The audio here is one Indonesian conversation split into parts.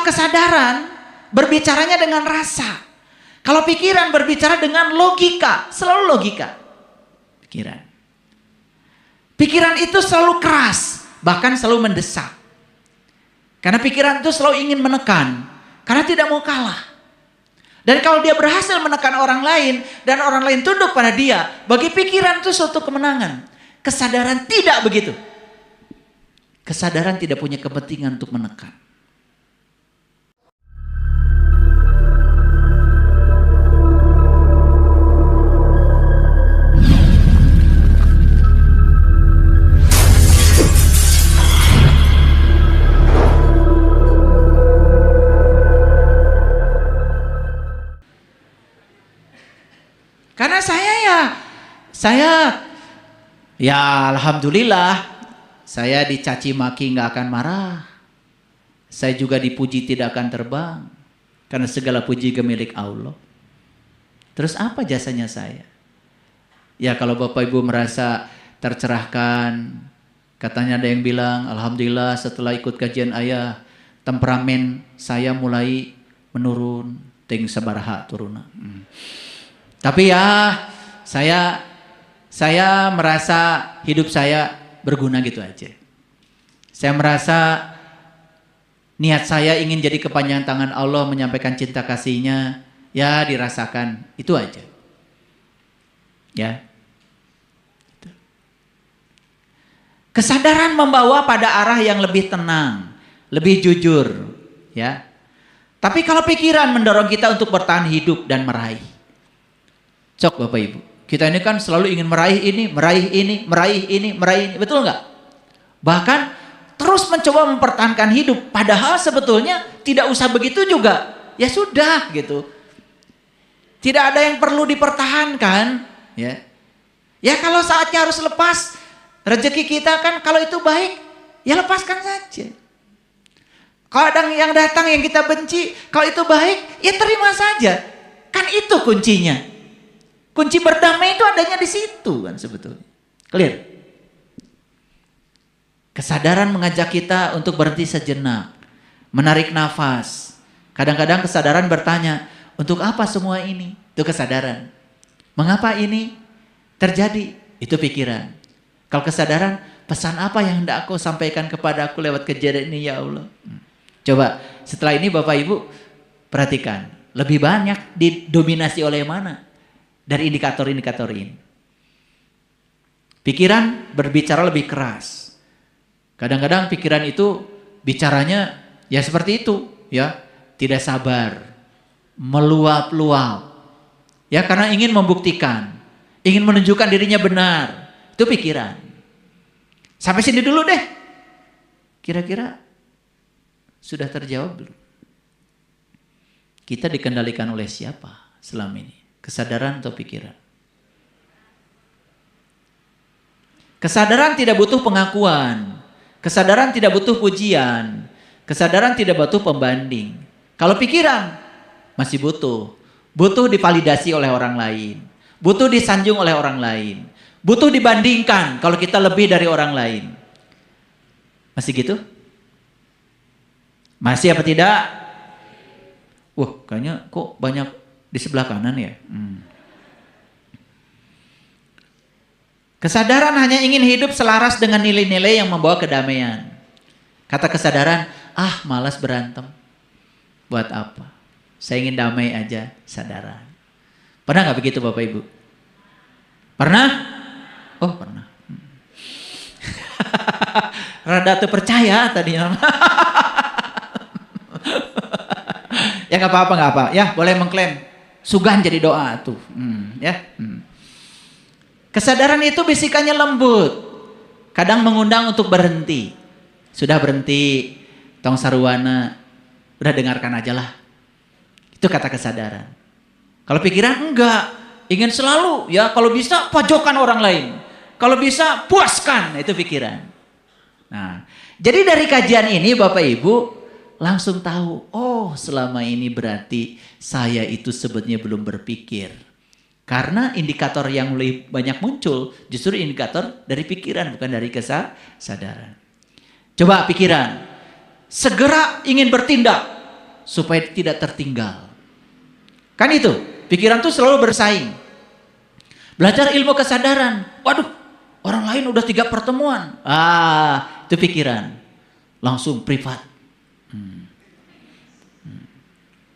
kalau kesadaran berbicaranya dengan rasa. Kalau pikiran berbicara dengan logika, selalu logika. Pikiran itu selalu keras, bahkan selalu mendesak. Karena pikiran itu selalu ingin menekan, karena tidak mau kalah. Dan kalau dia berhasil menekan orang lain, dan orang lain tunduk pada dia, bagi pikiran itu suatu kemenangan. Kesadaran tidak begitu. Kesadaran tidak punya kepentingan untuk menekan. Karena saya ya alhamdulillah, saya dicaci maki nggak akan marah. Saya juga dipuji tidak akan terbang. Karena segala puji milik Allah. Terus apa jasanya saya? Ya kalau Bapak Ibu merasa tercerahkan, katanya ada yang bilang, alhamdulillah setelah ikut kajian ayah, temperamen saya mulai menurun, ting sabaraha turuna. Tapi ya saya merasa hidup saya berguna gitu aja. Saya merasa niat saya ingin jadi kepanjangan tangan Allah menyampaikan cinta kasihnya, ya dirasakan, itu aja. Ya. Kesadaran membawa pada arah yang lebih tenang, lebih jujur, ya. Tapi kalau pikiran mendorong kita untuk bertahan hidup dan meraih. Cok Bapak Ibu, kita ini kan selalu ingin meraih ini, betul nggak? Bahkan terus mencoba mempertahankan hidup, padahal sebetulnya tidak usah begitu juga, ya sudah gitu. Tidak ada yang perlu dipertahankan, ya. Ya kalau saatnya harus lepas, rezeki kita kan kalau itu baik, ya lepaskan saja. Kalau ada yang datang yang kita benci, kalau itu baik, ya terima saja. Kan itu kuncinya. Kunci berdamai itu adanya di situ kan sebetulnya. Clear? Kesadaran mengajak kita untuk berhenti sejenak, menarik nafas. Kadang-kadang kesadaran bertanya, untuk apa semua ini? Itu kesadaran. Mengapa ini terjadi? Itu pikiran. Kalau kesadaran, pesan apa yang hendak Kau sampaikan kepada aku lewat kejadian ini ya Allah? Coba setelah ini Bapak Ibu perhatikan, lebih banyak didominasi oleh mana? Dari indikator-indikator ini. Pikiran berbicara lebih keras. Kadang-kadang pikiran itu bicaranya ya seperti itu, ya, tidak sabar, meluap-luap. Ya karena ingin membuktikan, ingin menunjukkan dirinya benar. Itu pikiran. Sampai sini dulu deh. Kira-kira sudah terjawab belum? Kita dikendalikan oleh siapa selama ini? Kesadaran atau pikiran? Kesadaran tidak butuh pengakuan. Kesadaran tidak butuh pujian. Kesadaran tidak butuh pembanding. Kalau pikiran masih butuh. Butuh divalidasi oleh orang lain. Butuh disanjung oleh orang lain. Butuh dibandingkan kalau kita lebih dari orang lain. Masih gitu? Masih apa tidak? Wah, kayaknya kok banyak di sebelah kanan ya. Kesadaran hanya ingin hidup selaras dengan nilai-nilai yang membawa kedamaian. Kata kesadaran, malas berantem. Buat apa? Saya ingin damai aja, sadaran. Pernah nggak begitu Bapak Ibu? Pernah? Oh pernah. Rada terpercaya tadi. Ya nggak apa-apa. Ya boleh mengklaim. Sugan jadi doa tuh, ya. Kesadaran itu bisikannya lembut, kadang mengundang untuk berhenti. Sudah berhenti, tong sarwana, udah dengarkan aja lah. Itu kata kesadaran. Kalau pikiran enggak, ingin selalu, ya kalau bisa pojokkan orang lain, kalau bisa puaskan, itu pikiran. Nah, jadi dari kajian ini Bapak Ibu langsung tahu, oh selama ini berarti saya itu sebetulnya belum berpikir. Karena indikator yang lebih banyak muncul justru indikator dari pikiran, bukan dari kesadaran. Coba pikiran, segera ingin bertindak, supaya tidak tertinggal. Kan itu, pikiran tuh selalu bersaing. Belajar ilmu kesadaran. Waduh, orang lain udah 3 pertemuan. Itu pikiran. Langsung privat.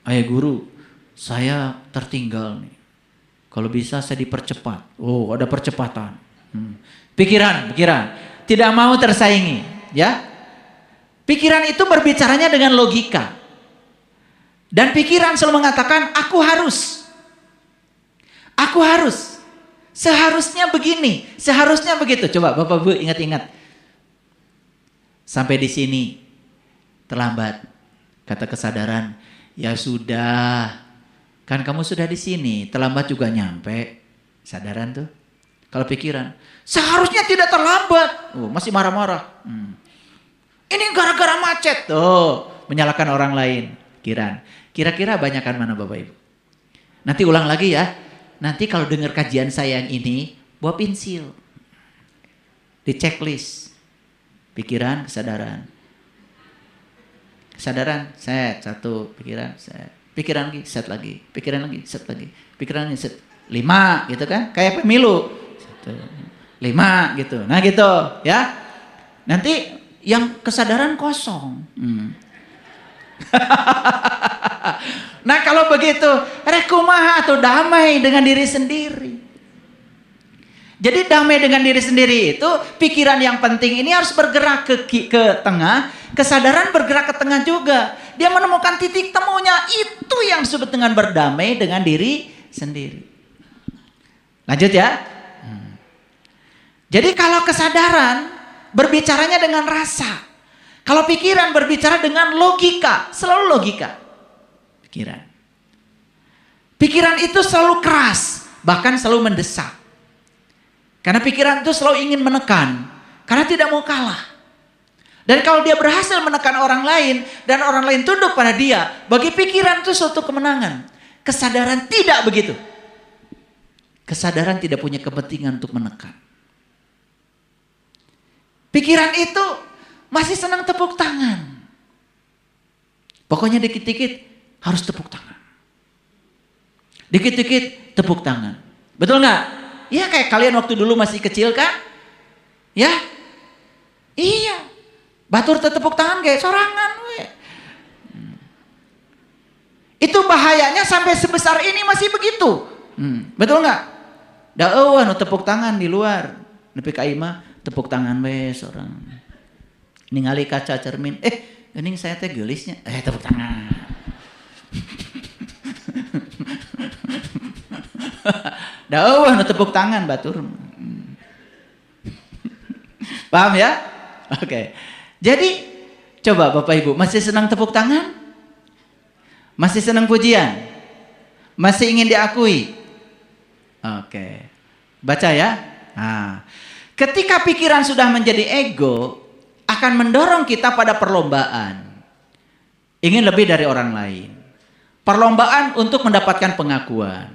Ayah guru, saya tertinggal nih. Kalau bisa saya dipercepat. Oh, ada percepatan. Pikiran. Tidak mau tersaingi, ya. Pikiran itu berbicaranya dengan logika. Dan pikiran selalu mengatakan, aku harus. Seharusnya begini, seharusnya begitu. Coba Bapak Ibu ingat-ingat. Sampai di sini terlambat. Kata kesadaran, ya sudah. Kan kamu sudah di sini, terlambat juga nyampe. Sadaran tuh. Kalau pikiran, seharusnya tidak terlambat. Masih marah-marah. Ini gara-gara macet. Menyalahkan orang lain. Kira-kira banyakan mana Bapak Ibu? Nanti ulang lagi ya. Nanti kalau dengar kajian saya yang ini, bawa pensil. Di checklist. Pikiran, kesadaran. Kesadaran, set. 1, pikiran, set. Pikiran lagi, set lagi. Pikiran lagi, set lagi. Pikiran lagi, set. 5 gitu kan. Kayak pemilu. 1, 5 gitu. Nah gitu ya. Nanti yang kesadaran kosong. Nah kalau begitu, rekumaha atau damai dengan diri sendiri. Jadi damai dengan diri sendiri itu pikiran yang penting ini harus bergerak ke tengah, kesadaran bergerak ke tengah juga. Dia menemukan titik temunya, itu yang disebut dengan berdamai dengan diri sendiri. Lanjut ya. Jadi kalau kesadaran berbicaranya dengan rasa. Kalau pikiran berbicara dengan logika, selalu logika. Pikiran itu selalu keras, bahkan selalu mendesak. Karena pikiran itu selalu ingin menekan, karena tidak mau kalah. Dan kalau dia berhasil menekan orang lain, dan orang lain tunduk pada dia, bagi pikiran itu suatu kemenangan. Kesadaran tidak begitu. Kesadaran tidak punya kepentingan untuk menekan. Pikiran itu masih senang tepuk tangan. Pokoknya dikit-dikit harus tepuk tangan. Dikit-dikit tepuk tangan. Betul nggak? Ya kayak kalian waktu dulu masih kecil kan? Ya? Iya. Batur tepuk tangan kayak sorangan. Itu bahayanya sampai sebesar ini masih begitu. Betul nggak? Dakwah tepuk tangan di luar. Nepi ka imah tepuk tangan we orang. Ningali kaca cermin. Geuning saya teh geulisnya. Tepuk tangan. Dakwah tepuk tangan batur. Paham ya? Oke. Jadi coba Bapak Ibu masih senang tepuk tangan? Masih senang pujian? Masih ingin diakui? Oke. Baca ya. Nah, ketika pikiran sudah menjadi ego, akan mendorong kita pada perlombaan. Ingin lebih dari orang lain. Perlombaan untuk mendapatkan pengakuan.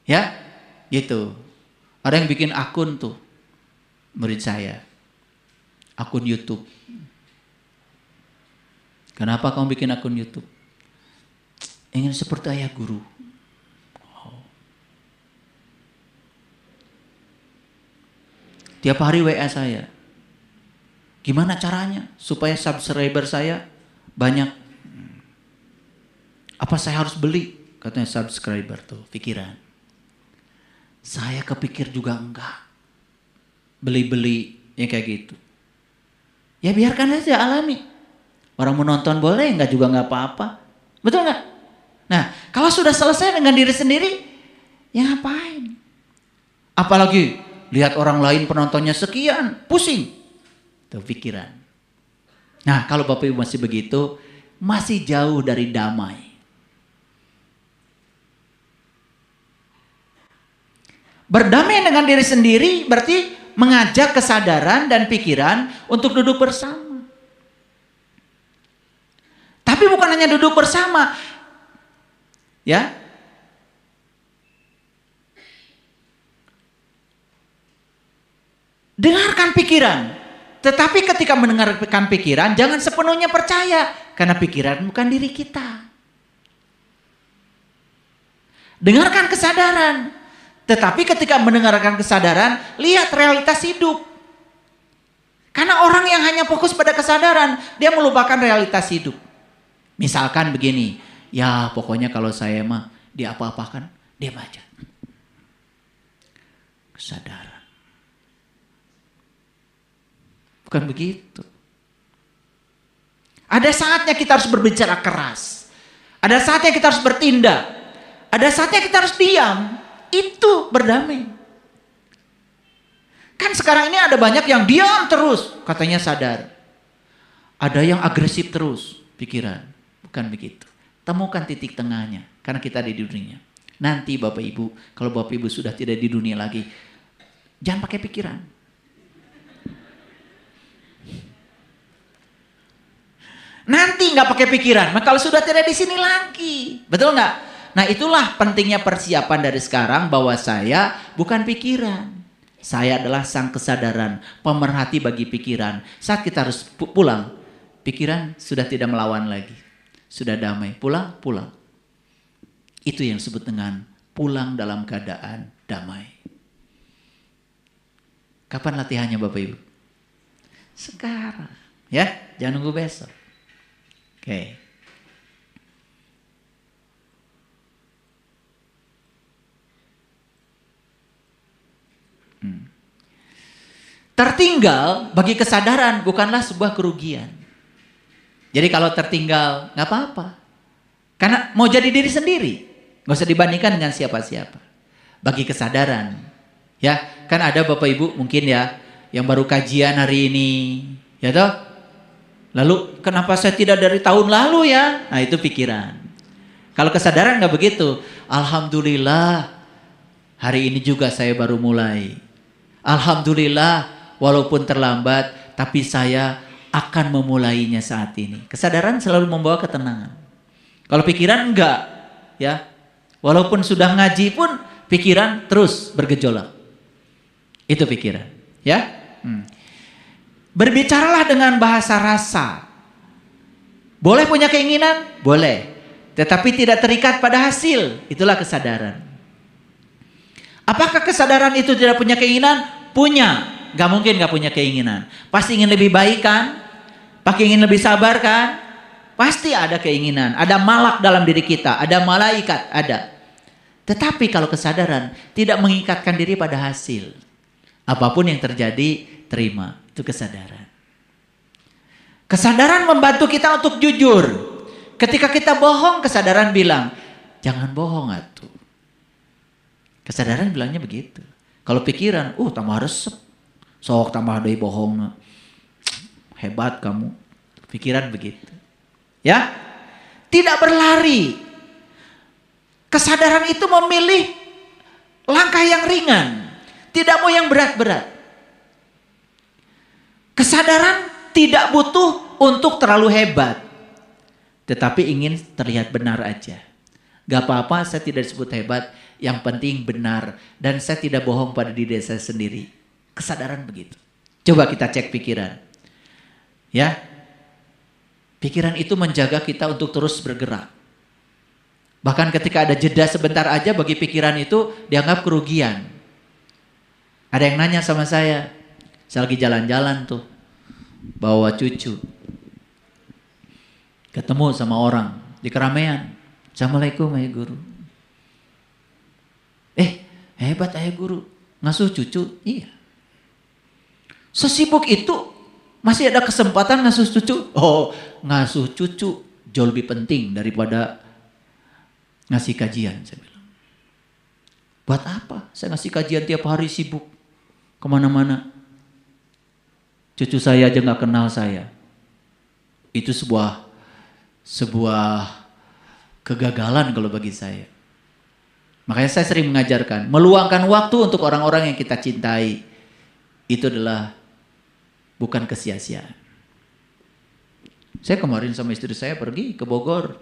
Ya, gitu. Ada yang bikin akun tuh, murid saya. Akun YouTube. Kenapa kamu bikin akun YouTube? Ingin seperti ayah guru. Tiap hari WA saya. Gimana caranya supaya subscriber saya banyak? Apa saya harus beli? Katanya subscriber tuh, pikiran. Saya kepikir juga enggak. Beli-beli yang kayak gitu. Ya biarkan aja alami. Orang mau nonton boleh, enggak juga enggak apa-apa. Betul enggak? Nah, kalau sudah selesai dengan diri sendiri, ya ngapain? Apalagi lihat orang lain penontonnya sekian, pusing. Itu pikiran. Nah, kalau Bapak Ibu masih begitu, masih jauh dari damai. Berdamai dengan diri sendiri berarti mengajak kesadaran dan pikiran untuk duduk bersama. Tapi bukan hanya duduk bersama. Ya. Dengarkan pikiran. Tetapi ketika mendengarkan pikiran, jangan sepenuhnya percaya. Karena pikiran bukan diri kita. Dengarkan kesadaran. Tetapi ketika mendengarkan kesadaran, lihat realitas hidup. Karena orang yang hanya fokus pada kesadaran, dia melupakan realitas hidup. Misalkan begini, ya pokoknya kalau saya mah diapa-apakan, diam aja. Kesadaran. Bukan begitu. Ada saatnya kita harus berbicara keras. Ada saatnya kita harus bertindak. Ada saatnya kita harus diam. Itu berdamai. Kan sekarang ini ada banyak yang diam terus, katanya sadar. Ada yang agresif terus, pikiran. Bukan begitu. Temukan titik tengahnya, karena kita ada di dunia. Nanti Bapak Ibu, kalau Bapak Ibu sudah tidak di dunia lagi, jangan pakai pikiran. Nanti nggak pakai pikiran, maka kalau sudah tidak di sini lagi, betul nggak? Nah itulah pentingnya persiapan dari sekarang bahwa saya bukan pikiran. Saya adalah sang kesadaran, pemerhati bagi pikiran. Saat kita harus pulang, pikiran sudah tidak melawan lagi. Sudah damai, pulang. Itu yang disebut dengan pulang dalam keadaan damai. Kapan latihannya Bapak Ibu? Sekarang. Ya, jangan nunggu besok. Oke. Tertinggal bagi kesadaran bukanlah sebuah kerugian. Jadi kalau tertinggal nggak apa-apa. Karena mau jadi diri sendiri. Nggak usah dibandingkan dengan siapa-siapa. Bagi kesadaran. Ya, kan ada Bapak Ibu mungkin ya yang baru kajian hari ini. Ya toh? Lalu kenapa saya tidak dari tahun lalu ya? Nah itu pikiran. Kalau kesadaran nggak begitu. Alhamdulillah hari ini juga saya baru mulai. Alhamdulillah walaupun terlambat tapi saya akan memulainya saat ini. Kesadaran selalu membawa ketenangan. Kalau pikiran enggak, ya. Walaupun sudah ngaji pun pikiran terus bergejolak. Itu pikiran, ya. Berbicaralah dengan bahasa rasa. Boleh punya keinginan? Boleh. Tetapi tidak terikat pada hasil. Itulah kesadaran. Apakah kesadaran itu tidak punya keinginan? Punya. Gak mungkin gak punya keinginan. Pasti ingin lebih baik kan? Pasti ingin lebih sabar kan? Pasti ada keinginan. Ada malak dalam diri kita. Ada malaikat. Ada. Tetapi kalau kesadaran tidak mengikatkan diri pada hasil. Apapun yang terjadi, terima. Itu kesadaran. Kesadaran membantu kita untuk jujur. Ketika kita bohong, kesadaran bilang, jangan bohong atuh. Kesadaran bilangnya begitu. Kalau pikiran, tambah resep. Sok tambah deui bohong. Hebat kamu. Pikiran begitu. Ya? Tidak berlari. Kesadaran itu memilih langkah yang ringan. Tidak mau yang berat-berat. Kesadaran tidak butuh untuk terlalu hebat. Tetapi ingin terlihat benar aja. Gak apa-apa saya tidak disebut hebat. Yang penting benar. Dan saya tidak bohong pada diri saya sendiri. Kesadaran begitu. Coba kita cek pikiran. Ya. Pikiran itu menjaga kita untuk terus bergerak. Bahkan ketika ada jeda sebentar aja bagi pikiran itu dianggap kerugian. Ada yang nanya sama saya lagi jalan-jalan tuh. Bawa cucu. Ketemu sama orang di keramaian. Assalamualaikum ayah guru. Hebat ayah guru. Ngasuh cucu? Iya. Sesibuk itu masih ada kesempatan ngasuh cucu? Ngasuh cucu jauh lebih penting daripada ngasih kajian, saya bilang. Buat apa? Saya ngasih kajian tiap hari sibuk kemana-mana. Cucu saya aja nggak kenal saya. Itu sebuah kegagalan kalau bagi saya. Makanya saya sering mengajarkan, meluangkan waktu untuk orang-orang yang kita cintai. Itu adalah bukan kesia-siaan. Saya kemarin sama istri saya pergi ke Bogor.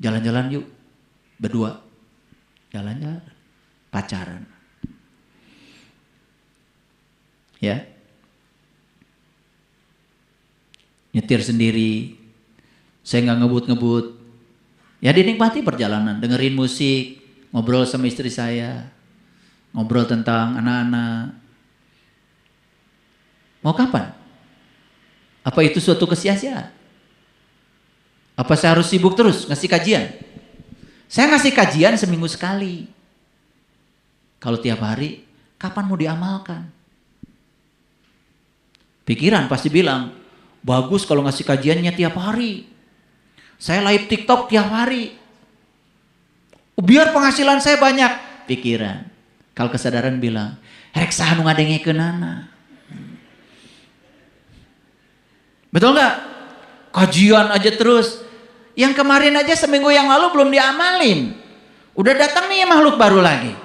Jalan-jalan yuk, berdua. Jalan-jalan, pacaran. Ya. Nyetir sendiri. Saya nggak ngebut-ngebut. Ya dinikmati perjalanan, dengerin musik, ngobrol sama istri saya, ngobrol tentang anak-anak. Mau kapan? Apa itu suatu kesia-siaan? Apa saya harus sibuk terus ngasih kajian? Saya ngasih kajian seminggu sekali. Kalau tiap hari, kapan mau diamalkan? Pikiran pasti bilang, bagus kalau ngasih kajiannya tiap hari. Saya live TikTok tiap hari. Biar penghasilan saya banyak. Pikiran. Kalau kesadaran bilang, rek saha nu ngadengekeun anak. Betul nggak? Kajian aja terus. Yang kemarin aja seminggu yang lalu belum diamalin. Udah datang nih makhluk baru lagi.